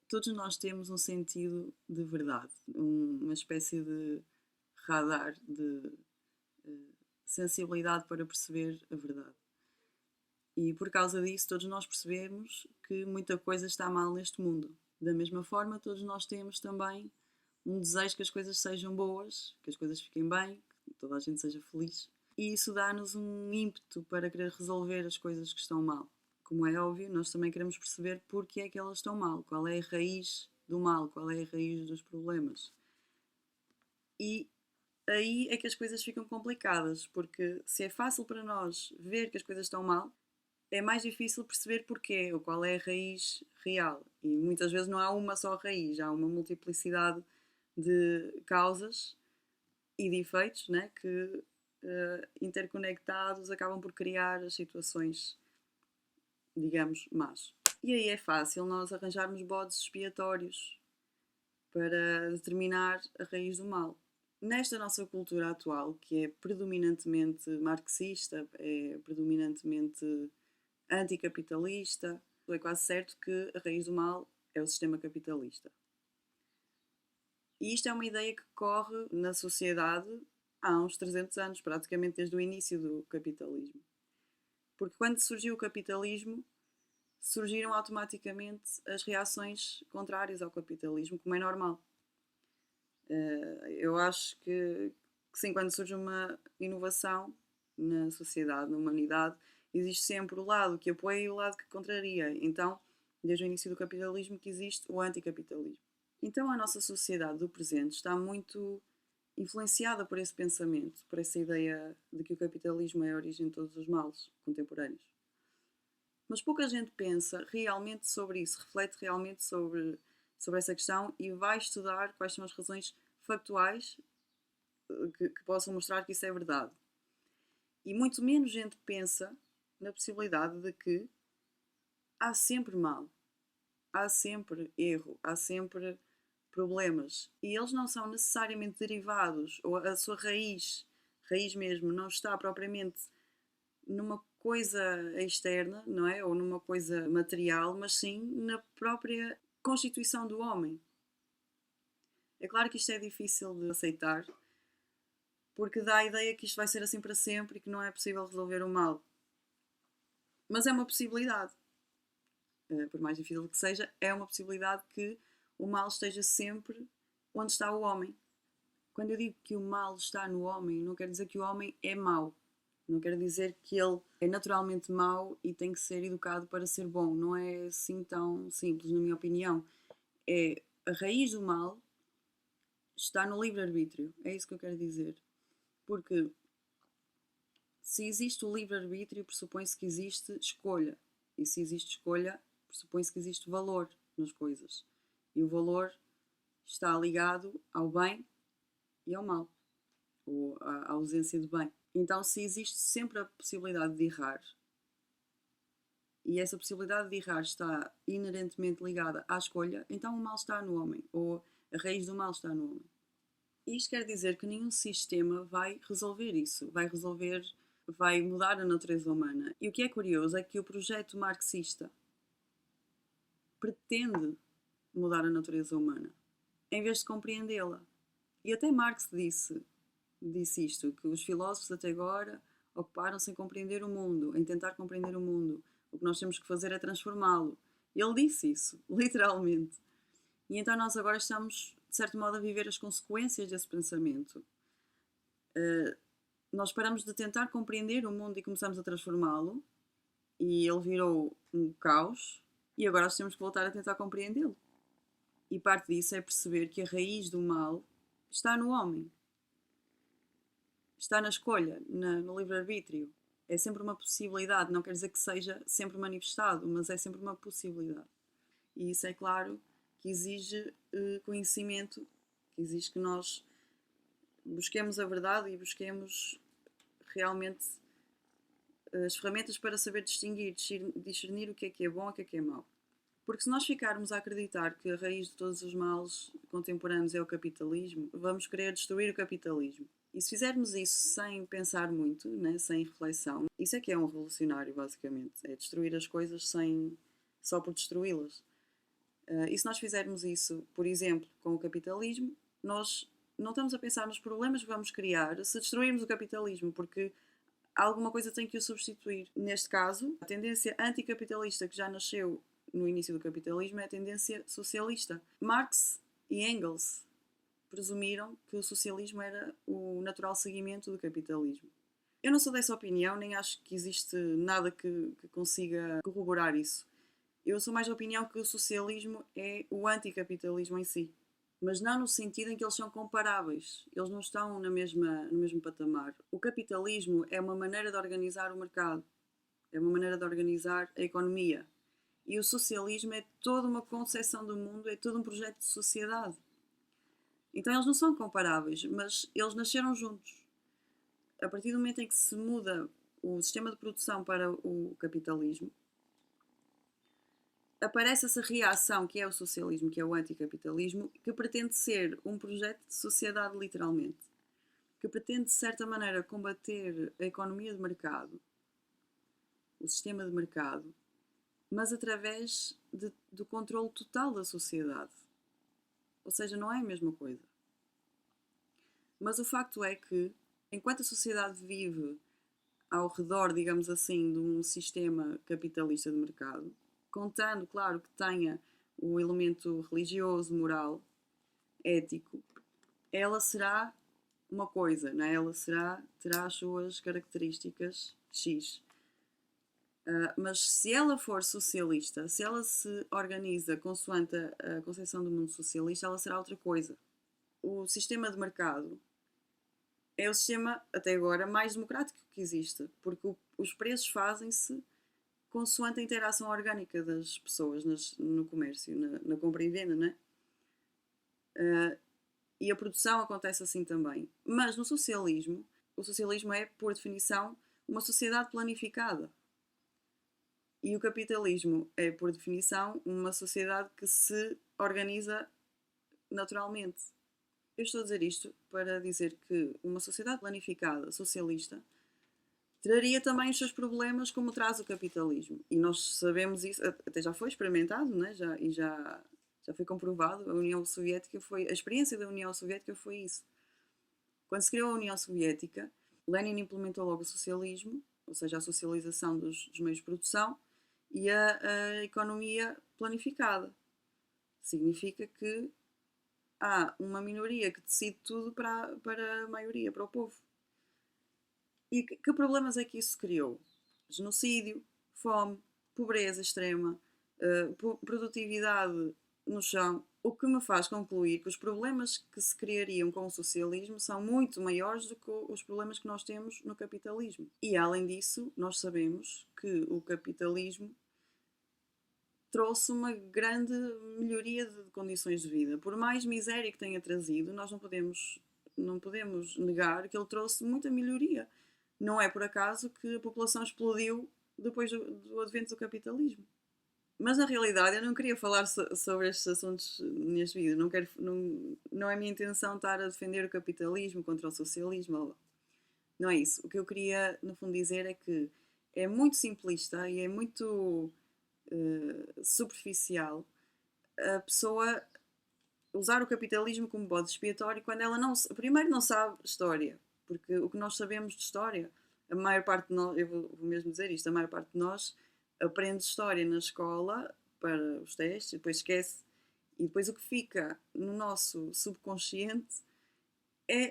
Todos nós temos um sentido de verdade, uma espécie de radar de eh, sensibilidade para perceber a verdade. E por causa disso, todos nós percebemos que muita coisa está mal neste mundo. Da mesma forma, todos nós temos também um desejo que as coisas sejam boas, que as coisas fiquem bem, que toda a gente seja feliz. E isso dá-nos um ímpeto para querer resolver as coisas que estão mal. Como é óbvio, nós também queremos perceber porque é que elas estão mal, qual é a raiz do mal, qual é a raiz dos problemas. E aí é que as coisas ficam complicadas, porque se é fácil para nós ver que as coisas estão mal, é mais difícil perceber porquê, ou qual é a raiz real. E muitas vezes não há uma só raiz, há uma multiplicidade de causas e de efeitos, né, que interconectados acabam por criar as situações, digamos, más. E aí é fácil nós arranjarmos bodes expiatórios para determinar a raiz do mal. Nesta nossa cultura atual, que é predominantemente marxista, é predominantemente anticapitalista, é quase certo que a raiz do mal é o sistema capitalista. E isto é uma ideia que corre na sociedade há uns 300 anos, praticamente desde o início do capitalismo. Porque quando surgiu o capitalismo, surgiram automaticamente as reações contrárias ao capitalismo, como é normal. Eu acho que sim, quando surge uma inovação na sociedade, na humanidade, existe sempre o lado que apoia e o lado que contraria. Então, desde o início do capitalismo que existe o anticapitalismo. Então a nossa sociedade do presente está muito influenciada por esse pensamento, por essa ideia de que o capitalismo é a origem de todos os males contemporâneos. Mas pouca gente pensa realmente sobre isso, reflete realmente sobre essa questão e vai estudar quais são as razões factuais que possam mostrar que isso é verdade. E muito menos gente pensa na possibilidade de que há sempre mal, há sempre erro, há sempre problemas. E eles não são necessariamente derivados, ou a sua raiz mesmo, não está propriamente numa coisa externa, não é? Ou numa coisa material, mas sim na própria constituição do homem. É claro que isto é difícil de aceitar, porque dá a ideia que isto vai ser assim para sempre e que não é possível resolver o mal. Mas é uma possibilidade. Por mais difícil que seja, é uma possibilidade que o mal esteja sempre onde está o homem. Quando eu digo que o mal está no homem, não quer dizer que o homem é mau. Não quer dizer que ele é naturalmente mau e tem que ser educado para ser bom. Não é assim tão simples, na minha opinião. É a raiz do mal está no livre-arbítrio. É isso que eu quero dizer. Porque se existe o livre-arbítrio, pressupõe-se que existe escolha. E se existe escolha, pressupõe-se que existe valor nas coisas. E o valor está ligado ao bem e ao mal, ou à ausência de bem. Então, se existe sempre a possibilidade de errar, e essa possibilidade de errar está inerentemente ligada à escolha, então o mal está no homem, ou a raiz do mal está no homem. Isto quer dizer que nenhum sistema vai resolver isso, vai mudar a natureza humana. E o que é curioso é que o projeto marxista pretende mudar a natureza humana, em vez de compreendê-la. E até Marx disse isto, que os filósofos até agora ocuparam-se em compreender o mundo, em tentar compreender o mundo. O que nós temos que fazer é transformá-lo. Ele disse isso, literalmente. E então nós agora estamos, de certo modo, a viver as consequências desse pensamento. Nós paramos de tentar compreender o mundo e começamos a transformá-lo, e ele virou um caos, e agora nós temos que voltar a tentar compreendê-lo. E parte disso é perceber que a raiz do mal está no homem. Está na escolha, no livre-arbítrio. É sempre uma possibilidade, não quer dizer que seja sempre manifestado, mas é sempre uma possibilidade. E isso é claro que exige conhecimento, que exige que nós busquemos a verdade e busquemos realmente as ferramentas para saber discernir o que é bom e o que é mau. Porque se nós ficarmos a acreditar que a raiz de todos os males contemporâneos é o capitalismo, vamos querer destruir o capitalismo. E se fizermos isso sem pensar muito, né, sem reflexão, isso é que é um revolucionário, basicamente. É destruir as coisas só por destruí-las. E se nós fizermos isso, por exemplo, com o capitalismo, nós não estamos a pensar nos problemas que vamos criar se destruirmos o capitalismo, porque alguma coisa tem que o substituir. Neste caso, a tendência anticapitalista que já nasceu no início do capitalismo é a tendência socialista. Marx e Engels presumiram que o socialismo era o natural seguimento do capitalismo. Eu não sou dessa opinião, nem acho que existe nada que consiga corroborar isso. Eu sou mais da opinião que o socialismo é o anticapitalismo em si. Mas não no sentido em que eles são comparáveis. Eles não estão no mesmo patamar. O capitalismo é uma maneira de organizar o mercado. É uma maneira de organizar a economia. E o socialismo é toda uma concepção do mundo, é todo um projeto de sociedade. Então eles não são comparáveis, mas eles nasceram juntos. A partir do momento em que se muda o sistema de produção para o capitalismo, aparece essa reação que é o socialismo, que é o anticapitalismo, que pretende ser um projeto de sociedade literalmente, que pretende de certa maneira combater a economia de mercado, o sistema de mercado, mas através do controle total da sociedade. Ou seja, não é a mesma coisa. Mas o facto é que, enquanto a sociedade vive ao redor, digamos assim, de um sistema capitalista de mercado, contando, claro, que tenha o elemento religioso, moral, ético, ela será uma coisa, não é? Ela terá as suas características X. Mas se ela for socialista, se ela se organiza consoante a concepção do mundo socialista, ela será outra coisa. O sistema de mercado é o sistema, até agora, mais democrático que existe, porque os preços fazem-se consoante a interação orgânica das pessoas no comércio, na compra e venda, né? E a produção acontece assim também. Mas no socialismo, o socialismo é, por definição, uma sociedade planificada. E o capitalismo é, por definição, uma sociedade que se organiza naturalmente. Eu estou a dizer isto para dizer que uma sociedade planificada, socialista, traria também os seus problemas como traz o capitalismo. E nós sabemos isso, até já foi experimentado, né? Já foi comprovado. A experiência da União Soviética foi isso. Quando se criou a União Soviética, Lenin implementou logo o socialismo, ou seja, a socialização dos meios de produção e a economia planificada. Significa que há uma minoria que decide tudo para a maioria, para o povo. E que problemas é que isso criou? Genocídio, fome, pobreza extrema, produtividade no chão, o que me faz concluir que os problemas que se criariam com o socialismo são muito maiores do que os problemas que nós temos no capitalismo. E além disso, nós sabemos que o capitalismo trouxe uma grande melhoria de condições de vida. Por mais miséria que tenha trazido, nós não podemos negar que ele trouxe muita melhoria. Não é por acaso que a população explodiu depois do advento do capitalismo. Mas na realidade eu não queria falar sobre estes assuntos neste vídeo. Não é minha intenção estar a defender o capitalismo contra o socialismo. Não é isso. O que eu queria, no fundo, dizer é que é muito simplista e é muito superficial a pessoa usar o capitalismo como bode expiatório quando ela primeiro não sabe história. Porque o que nós sabemos de história, a maior parte de nós, eu vou mesmo dizer isto, a maior parte de nós aprende história na escola para os testes, depois esquece. E depois o que fica no nosso subconsciente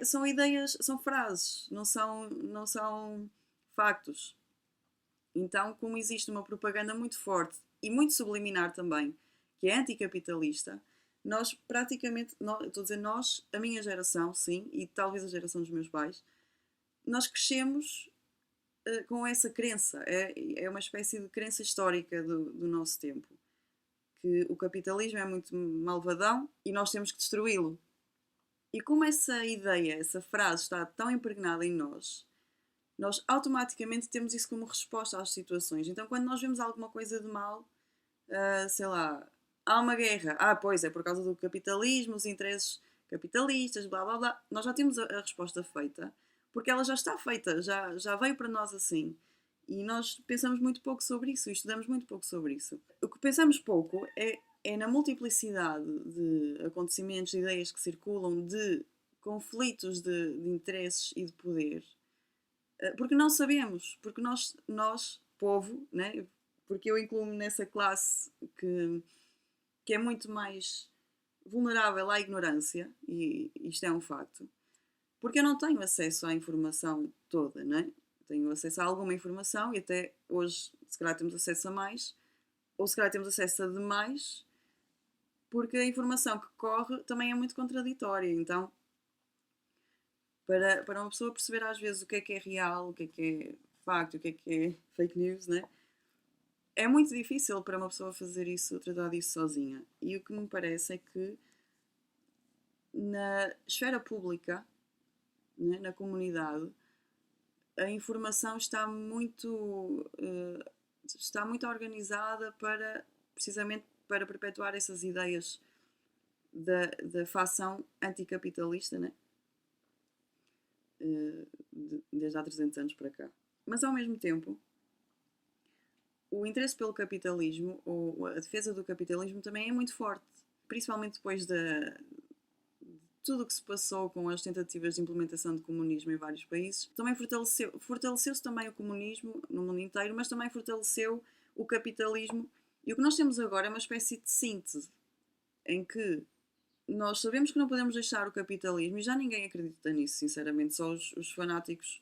são ideias, são frases, não são factos. Então, como existe uma propaganda muito forte e muito subliminar também, que é anticapitalista, nós praticamente, estou a dizer nós, a minha geração, sim, e talvez a geração dos meus pais, nós crescemos com essa crença. É uma espécie de crença histórica do nosso tempo. Que o capitalismo é muito malvadão e nós temos que destruí-lo. E como essa ideia, essa frase está tão impregnada em nós automaticamente temos isso como resposta às situações. Então, quando nós vemos alguma coisa de mal, sei lá, há uma guerra. Pois é, por causa do capitalismo, os interesses capitalistas, blá blá blá. Nós já temos a resposta feita, porque ela já está feita, já veio para nós assim. E nós pensamos muito pouco sobre isso, estudamos muito pouco sobre isso. O que pensamos pouco é é na multiplicidade de acontecimentos, de ideias que circulam, de conflitos de interesses e de poder, porque não sabemos, porque nós povo, né? Porque eu incluo-me nessa classe que é muito mais vulnerável à ignorância, e isto é um facto, porque eu não tenho acesso à informação toda, né? Tenho acesso a alguma informação e até hoje, se calhar, temos acesso a mais, ou se calhar temos acesso a demais, porque a informação que corre também é muito contraditória. Então, para uma pessoa perceber às vezes o que é real, o que é facto, o que é fake news, né? É muito difícil para uma pessoa fazer isso, tratar disso sozinha. E o que me parece é que na esfera pública, né, na comunidade, a informação está muito organizada para precisamente para perpetuar essas ideias da facção anticapitalista, né? Desde há 300 anos para cá. Mas ao mesmo tempo, o interesse pelo capitalismo, ou a defesa do capitalismo, também é muito forte, principalmente depois de tudo o que se passou com as tentativas de implementação do comunismo em vários países. Também fortaleceu-se também o comunismo no mundo inteiro, mas também fortaleceu o capitalismo. E o que nós temos agora é uma espécie de síntese, em que nós sabemos que não podemos deixar o capitalismo, e já ninguém acredita nisso, sinceramente, só os fanáticos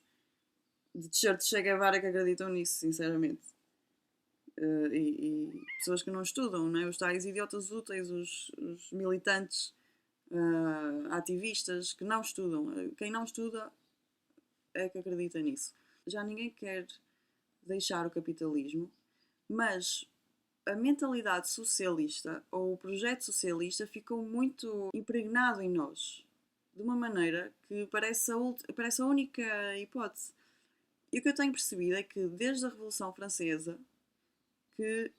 de t-shirt de Che Guevara que acreditam nisso, sinceramente. E pessoas que não estudam, não é? Os tais idiotas úteis, os militantes, ativistas que não estudam. Quem não estuda é que acredita nisso. Já ninguém quer deixar o capitalismo, mas a mentalidade socialista ou o projeto socialista ficou muito impregnado em nós, de uma maneira que parece a única hipótese. E o que eu tenho percebido é que desde a Revolução Francesa que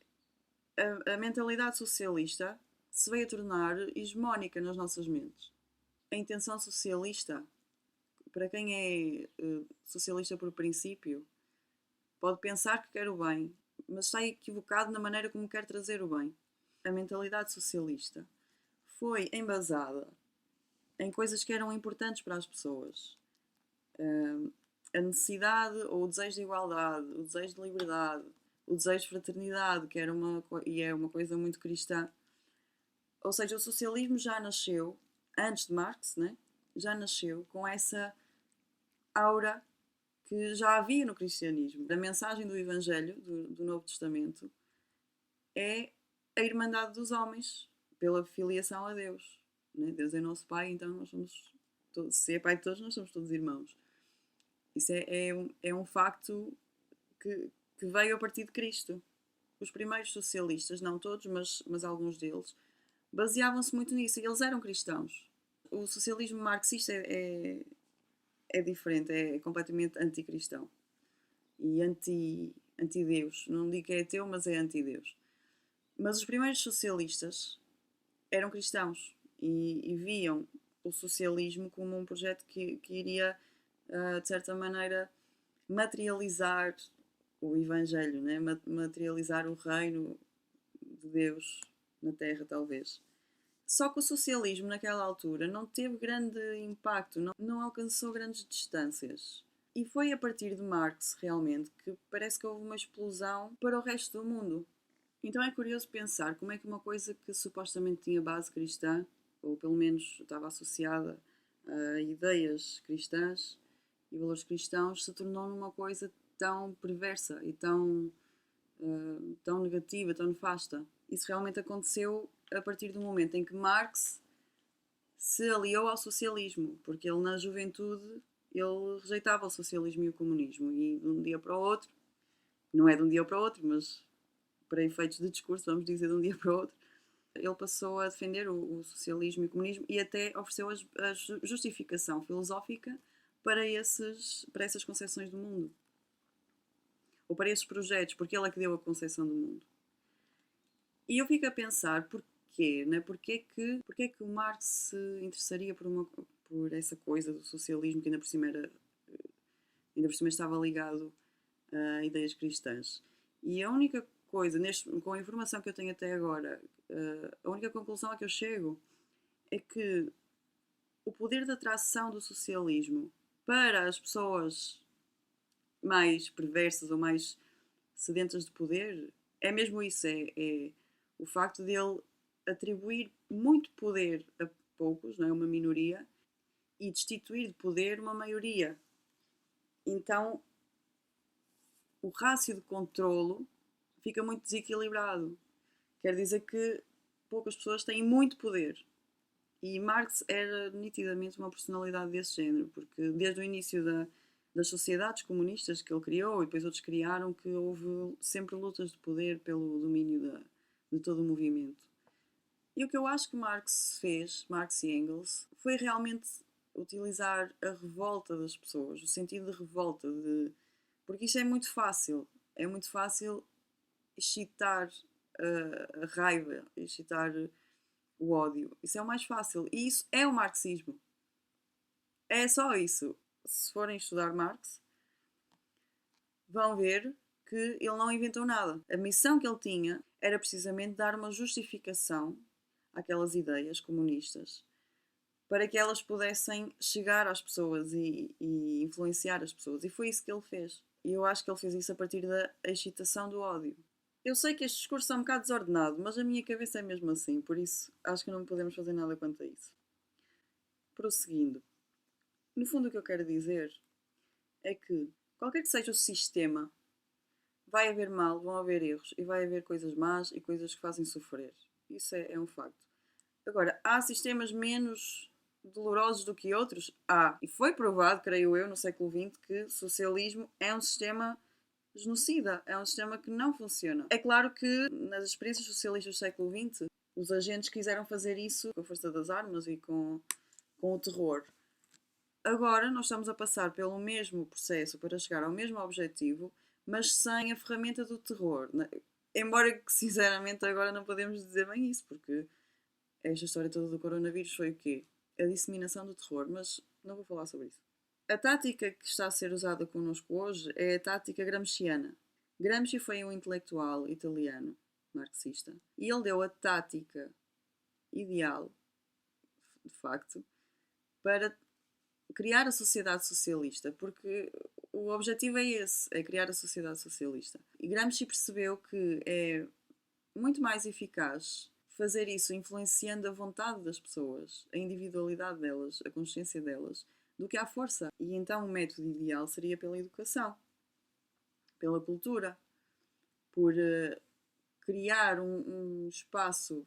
a mentalidade socialista se veio a tornar hegemónica nas nossas mentes. A intenção socialista, para quem é socialista por princípio, pode pensar que quer o bem, mas está equivocado na maneira como quer trazer o bem. A mentalidade socialista foi embasada em coisas que eram importantes para as pessoas. A necessidade ou o desejo de igualdade, o desejo de liberdade, o desejo de fraternidade, que é uma coisa muito cristã. Ou seja, o socialismo já nasceu, antes de Marx, né? Já nasceu com essa aura que já havia no cristianismo. A mensagem do Evangelho, do Novo Testamento, é a irmandade dos homens, pela filiação a Deus. Né? Deus é nosso Pai, então nós somos todos, se é Pai de todos, nós somos todos irmãos. Isso é um facto que veio a partir de Cristo. Os primeiros socialistas, não todos, mas alguns deles, baseavam-se muito nisso. E eles eram cristãos. O socialismo marxista é diferente, é completamente anticristão. E anti-Deus. Não digo que é ateu, mas é anti-Deus. Mas os primeiros socialistas eram cristãos e viam o socialismo como um projeto que iria, de certa maneira, materializar o Evangelho, né? Materializar o reino de Deus na Terra, talvez. Só que o socialismo, naquela altura, não teve grande impacto, não alcançou grandes distâncias. E foi a partir de Marx, realmente, que parece que houve uma explosão para o resto do mundo. Então é curioso pensar como é que uma coisa que supostamente tinha base cristã, ou pelo menos estava associada a ideias cristãs e valores cristãos, se tornou numa coisa tão perversa e tão negativa, tão nefasta. Isso realmente aconteceu a partir do momento em que Marx se aliou ao socialismo, porque ele na juventude ele rejeitava o socialismo e o comunismo, e de um dia para o outro, não é de um dia para o outro, mas para efeitos de discurso, vamos dizer de um dia para o outro, ele passou a defender o socialismo e o comunismo e até ofereceu a justificação filosófica para essas concepções do mundo. Ou para esses projetos, porque ele é que deu a concepção do mundo. E eu fico a pensar porquê, né? Porquê que o Marx se interessaria por essa coisa do socialismo que ainda por cima estava ligado a ideias cristãs. E a única coisa, com a informação que eu tenho até agora, a única conclusão a que eu chego é que o poder de atração do socialismo para as pessoas mais perversas ou mais sedentas de poder é mesmo isso, é o facto de ele atribuir muito poder a poucos, não é? Uma minoria, e destituir de poder uma maioria. Então o rácio de controlo fica muito desequilibrado. Quer dizer que poucas pessoas têm muito poder. E Marx era nitidamente uma personalidade desse género, porque desde o início das sociedades comunistas que ele criou e depois outros criaram, que houve sempre lutas de poder pelo domínio de todo o movimento. E o que eu acho que Marx fez, Marx e Engels, foi realmente utilizar a revolta das pessoas, o sentido de revolta, porque isto é muito fácil. É muito fácil excitar a raiva, excitar o ódio. Isso é o mais fácil. E isso é o marxismo. É só isso. Se forem estudar Marx, vão ver que ele não inventou nada. A missão que ele tinha era precisamente dar uma justificação àquelas ideias comunistas para que elas pudessem chegar às pessoas e influenciar as pessoas. E foi isso que ele fez. E eu acho que ele fez isso a partir da excitação do ódio. Eu sei que este discurso é um bocado desordenado, mas a minha cabeça é mesmo assim, por isso acho que não podemos fazer nada quanto a isso. Prosseguindo. No fundo, o que eu quero dizer é que, qualquer que seja o sistema, vai haver mal, vão haver erros e vai haver coisas más e coisas que fazem sofrer. Isso é um facto. Agora, há sistemas menos dolorosos do que outros? Há. E foi provado, creio eu, no século XX, que o socialismo é um sistema genocida, é um sistema que não funciona. É claro que nas experiências socialistas do século XX, os agentes quiseram fazer isso com a força das armas e com o terror. Agora nós estamos a passar pelo mesmo processo para chegar ao mesmo objetivo, mas sem a ferramenta do terror. Embora que, sinceramente, agora não podemos dizer bem isso, porque esta história toda do coronavírus foi o quê? A disseminação do terror, mas não vou falar sobre isso. A tática que está a ser usada connosco hoje é a tática gramsciana. Gramsci foi um intelectual italiano, marxista, e ele deu a tática ideal, de facto, para criar a sociedade socialista, porque o objetivo é esse, é criar a sociedade socialista. E Gramsci percebeu que é muito mais eficaz fazer isso influenciando a vontade das pessoas, a individualidade delas, a consciência delas, do que à força. E então o método ideal seria pela educação, pela cultura, por criar um espaço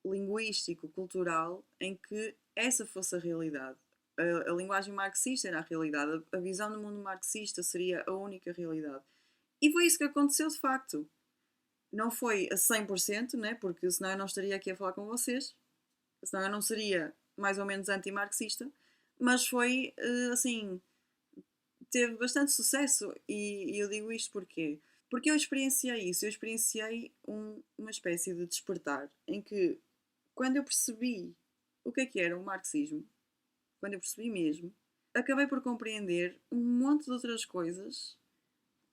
linguístico, cultural, em que essa fosse a realidade. A linguagem marxista era a realidade, a visão do mundo marxista seria a única realidade. E foi isso que aconteceu de facto. Não foi a 100%, né? Porque senão eu não estaria aqui a falar com vocês, senão eu não seria mais ou menos anti-marxista, mas foi assim, teve bastante sucesso. E eu digo isto porquê? Porque eu experienciei isso, eu experienciei uma espécie de despertar em que, quando eu percebi o que era o marxismo, quando eu percebi mesmo, acabei por compreender um monte de outras coisas,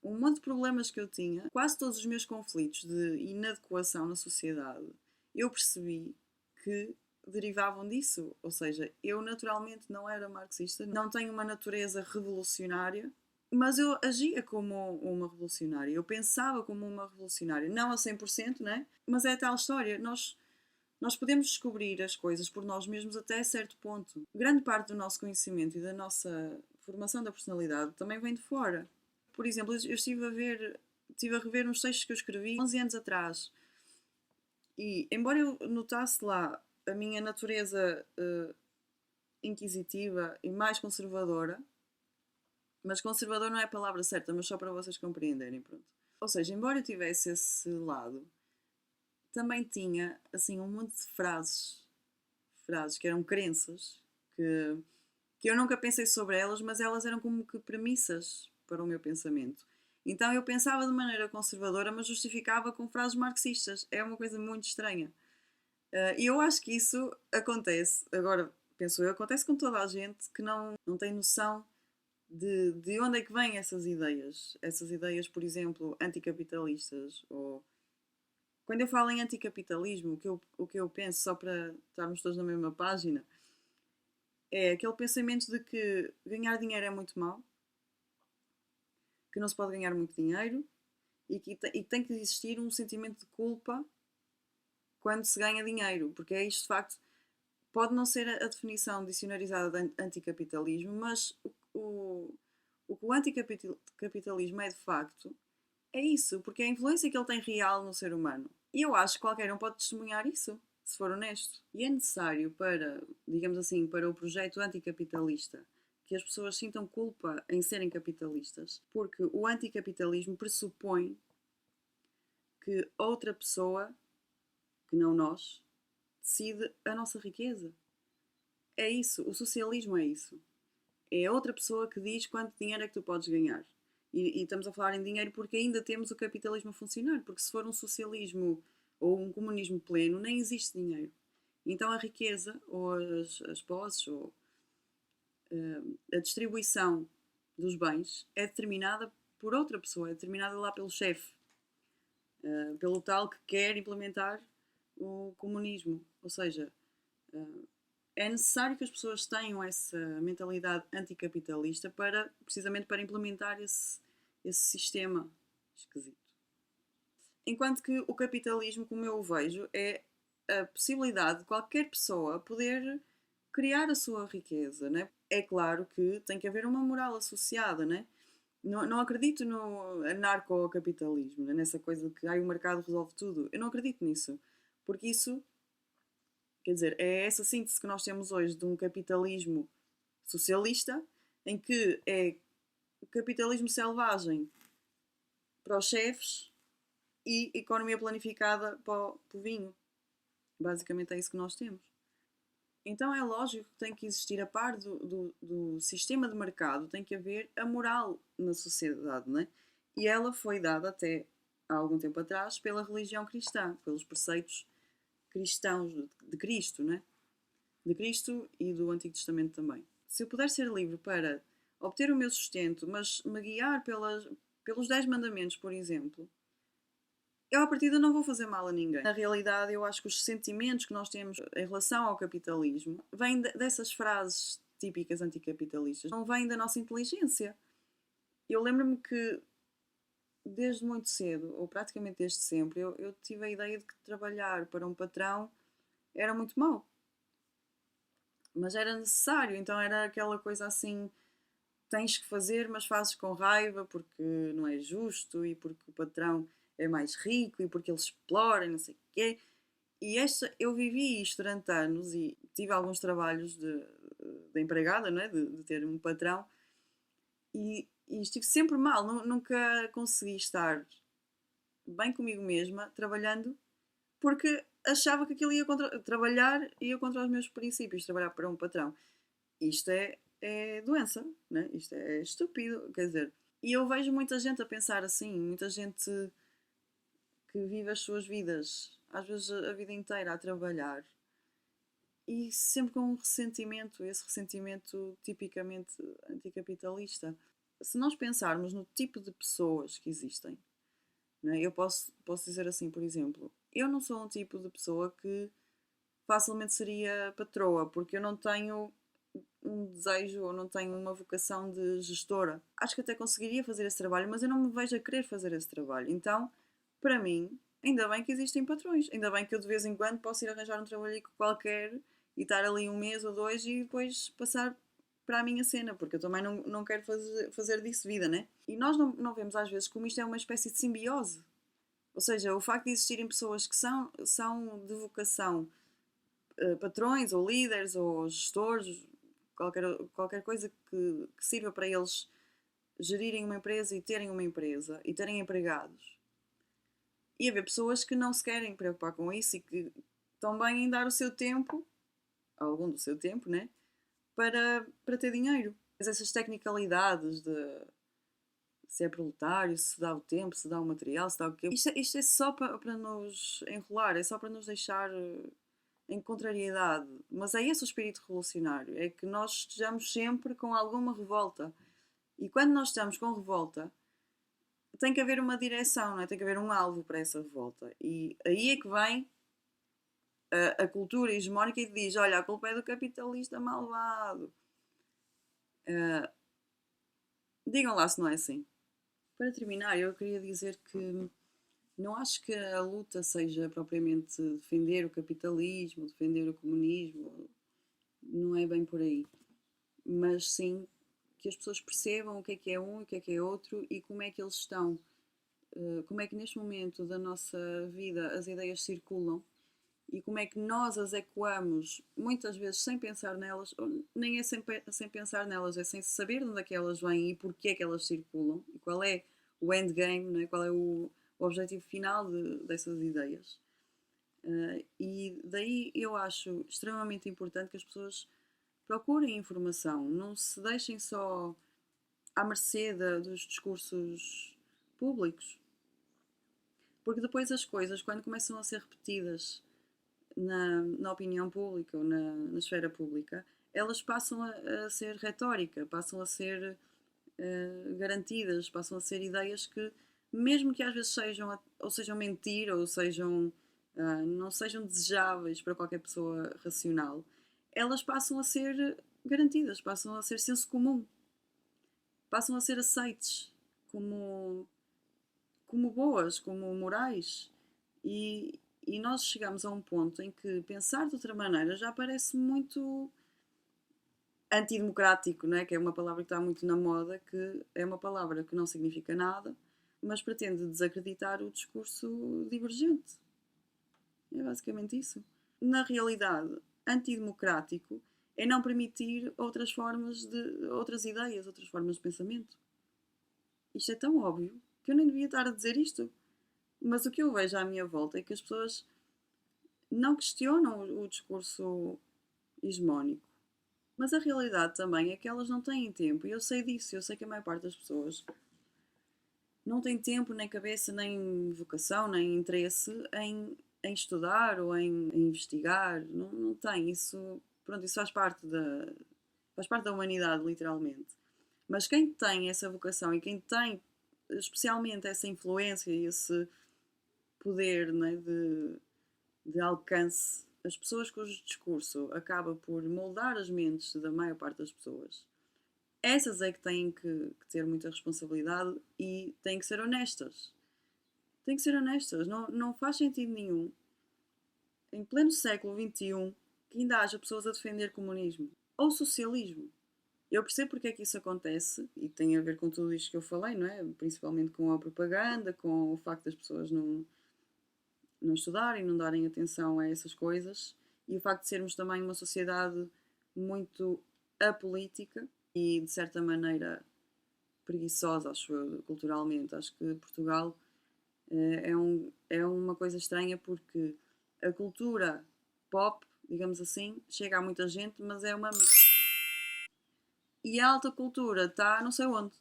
um monte de problemas que eu tinha, quase todos os meus conflitos de inadequação na sociedade, eu percebi que derivavam disso. Ou seja, eu naturalmente não era marxista, não tenho uma natureza revolucionária, mas eu agia como uma revolucionária, eu pensava como uma revolucionária, não a 100%, né? Mas é a tal história, nós podemos descobrir as coisas por nós mesmos até certo ponto. Grande parte do nosso conhecimento e da nossa formação da personalidade também vem de fora. Por exemplo, eu estive a rever uns textos que eu escrevi 11 anos atrás. E, embora eu notasse lá a minha natureza inquisitiva e mais conservadora, mas conservador não é a palavra certa, mas só para vocês compreenderem, pronto. Ou seja, embora eu tivesse esse lado, também tinha, assim, um monte de frases que eram crenças, que eu nunca pensei sobre elas, mas elas eram como que premissas para o meu pensamento. Então eu pensava de maneira conservadora, mas justificava com frases marxistas. É uma coisa muito estranha. E eu acho que isso acontece, agora penso eu, acontece com toda a gente que não tem noção de onde é que vêm essas ideias? Essas ideias, por exemplo, anticapitalistas. Ou quando eu falo em anticapitalismo, o que eu penso, só para estarmos todos na mesma página, é aquele pensamento de que ganhar dinheiro é muito mau, que não se pode ganhar muito dinheiro e tem que existir um sentimento de culpa quando se ganha dinheiro, porque é isto de facto. Pode não ser a definição dicionarizada de anticapitalismo, mas o que o anticapitalismo é de facto é isso, porque é a influência que ele tem real no ser humano. E eu acho que qualquer um pode testemunhar isso, se for honesto. E é necessário para, digamos assim, para o projeto anticapitalista que as pessoas sintam culpa em serem capitalistas, porque o anticapitalismo pressupõe que outra pessoa, que não nós, decide a nossa riqueza. É isso, o socialismo é isso. É outra pessoa que diz quanto dinheiro é que tu podes ganhar. E estamos a falar em dinheiro porque ainda temos o capitalismo a funcionar, porque se for um socialismo ou um comunismo pleno, nem existe dinheiro. Então a riqueza, ou as posses, ou a distribuição dos bens é determinada por outra pessoa, é determinada lá pelo chefe, pelo tal que quer implementar o comunismo. Ou seja, é necessário que as pessoas tenham essa mentalidade anticapitalista precisamente para implementar esse sistema esquisito. Enquanto que o capitalismo, como eu o vejo, é a possibilidade de qualquer pessoa poder criar a sua riqueza, né? É claro que tem que haver uma moral associada, né? Não acredito no anarcocapitalismo, né? Nessa coisa de que o mercado resolve tudo. Eu não acredito nisso. Porque isso, quer dizer, é essa síntese que nós temos hoje de um capitalismo socialista, em que é o capitalismo selvagem para os chefes e economia planificada para o povinho. Basicamente é isso que nós temos. Então é lógico que tem que existir, a par do sistema de mercado, tem que haver a moral na sociedade, não é? E ela foi dada até há algum tempo atrás pela religião cristã, pelos preceitos cristãos de Cristo, não é? De Cristo e do Antigo Testamento também. Se eu puder ser livre para obter o meu sustento, mas me guiar pelos 10 mandamentos, por exemplo, eu à partida não vou fazer mal a ninguém. Na realidade, eu acho que os sentimentos que nós temos em relação ao capitalismo vêm dessas frases típicas anticapitalistas, não vêm da nossa inteligência. Eu lembro-me que desde muito cedo, ou praticamente desde sempre, eu tive a ideia de que trabalhar para um patrão era muito mau. Mas era necessário, então era aquela coisa assim, tens que fazer, mas fazes com raiva porque não é justo e porque o patrão é mais rico e porque ele explora e não sei o quê. E eu vivi isto durante anos e tive alguns trabalhos de empregada, não é? De ter um patrão e estive sempre mal, nunca consegui estar bem comigo mesma trabalhando porque achava que aquilo ia contra os meus princípios, trabalhar para um patrão. Isto é doença, né? Isto é estúpido, quer dizer. E eu vejo muita gente a pensar assim, muita gente que vive as suas vidas, às vezes a vida inteira a trabalhar e sempre com um ressentimento, esse ressentimento tipicamente anticapitalista. Se nós pensarmos no tipo de pessoas que existem, né? Eu posso dizer assim, por exemplo, eu não sou um tipo de pessoa que facilmente seria patroa, porque eu não tenho um desejo ou não tenho uma vocação de gestora. Acho que até conseguiria fazer esse trabalho, mas eu não me vejo a querer fazer esse trabalho. Então, para mim, ainda bem que existem patrões. Ainda bem que eu de vez em quando posso ir arranjar um trabalho qualquer e estar ali um mês ou dois e depois passar para a minha cena, porque eu também não quero fazer disso vida, né? E nós não vemos às vezes como isto é uma espécie de simbiose. Ou seja, o facto de existirem pessoas que são de vocação patrões ou líderes ou gestores, qualquer coisa que sirva para eles gerirem uma empresa e terem uma empresa e terem empregados. E haver pessoas que não se querem preocupar com isso e que estão bem em dar o seu tempo, algum do seu tempo, né? Para ter dinheiro. Mas essas tecnicalidades de se é proletário, se dá o tempo, se dá o material, se dá o quê. Isto é só para nos enrolar, é só para nos deixar em contrariedade. Mas é esse o espírito revolucionário, é que nós estejamos sempre com alguma revolta. E quando nós estamos com revolta, tem que haver uma direção, não é? Tem que haver um alvo para essa revolta. E aí é que vem a cultura hegemónica e diz: olha, a culpa é do capitalista malvado. Digam lá se não é assim. Para terminar, eu queria dizer que não acho que a luta seja propriamente defender o capitalismo, defender o comunismo, não é bem por aí. Mas sim que as pessoas percebam o que é um e o que é outro e como é que eles estão, como é que neste momento da nossa vida as ideias circulam e como é que nós as ecoamos, muitas vezes sem pensar nelas, ou nem é sem pensar nelas, é sem saber de onde é que elas vêm e porquê é que elas circulam e qual é o endgame, não é? Qual é o objetivo final dessas ideias. E daí eu acho extremamente importante que as pessoas procurem informação, não se deixem só à mercê dos discursos públicos, porque depois as coisas, quando começam a ser repetidas na opinião pública ou na esfera pública, elas passam a ser retórica, passam a ser garantidas, passam a ser ideias que, mesmo que às vezes sejam, ou sejam mentira, ou sejam, não sejam desejáveis para qualquer pessoa racional, elas passam a ser garantidas, passam a ser senso comum, passam a ser aceites como, como boas, como morais. E nós chegamos a um ponto em que pensar de outra maneira já parece muito antidemocrático, não é? Que é uma palavra que está muito na moda, que é uma palavra que não significa nada, mas pretende desacreditar o discurso divergente. É basicamente isso. Na realidade, antidemocrático é não permitir outras formas de outras ideias, outras formas de pensamento. Isto é tão óbvio que eu nem devia estar a dizer isto. Mas o que eu vejo à minha volta é que as pessoas não questionam o discurso hegemónico. Mas a realidade também é que elas não têm tempo. E eu sei disso. Eu sei que a maior parte das pessoas não tem tempo, nem cabeça, nem vocação, nem interesse em estudar ou em investigar. Não tem. Isso, pronto, isso faz parte da humanidade, literalmente. Mas quem tem essa vocação e quem tem especialmente essa influência e esse poder, né, de alcance, as pessoas cujo discurso acaba por moldar as mentes da maior parte das pessoas, essas é que têm que ter muita responsabilidade e têm que ser honestas. Têm que ser honestas. Não faz sentido nenhum, em pleno século XXI, que ainda haja pessoas a defender comunismo ou socialismo. Eu percebo porque é que isso acontece e tem a ver com tudo isto que eu falei, não é? Principalmente com a propaganda, com o facto das pessoas não estudarem, não darem atenção a essas coisas e o facto de sermos também uma sociedade muito apolítica e de certa maneira preguiçosa, acho eu, culturalmente. Acho que Portugal é uma coisa estranha porque a cultura pop, digamos assim, chega a muita gente, mas é uma e a alta cultura está não sei onde.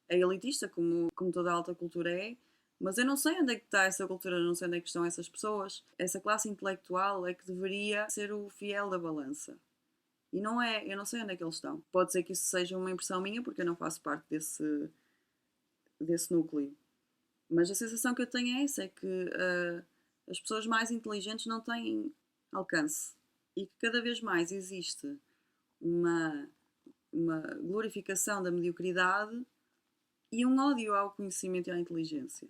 É elitista, como toda a alta cultura é, mas eu não sei onde é que está essa cultura, não sei onde é que estão essas pessoas. Essa classe intelectual é que deveria ser o fiel da balança. E não é, eu não sei onde é que eles estão. Pode ser que isso seja uma impressão minha, porque eu não faço parte desse núcleo. Mas a sensação que eu tenho é essa, é que as pessoas mais inteligentes não têm alcance. E que cada vez mais existe uma, uma glorificação da mediocridade e um ódio ao conhecimento e à inteligência.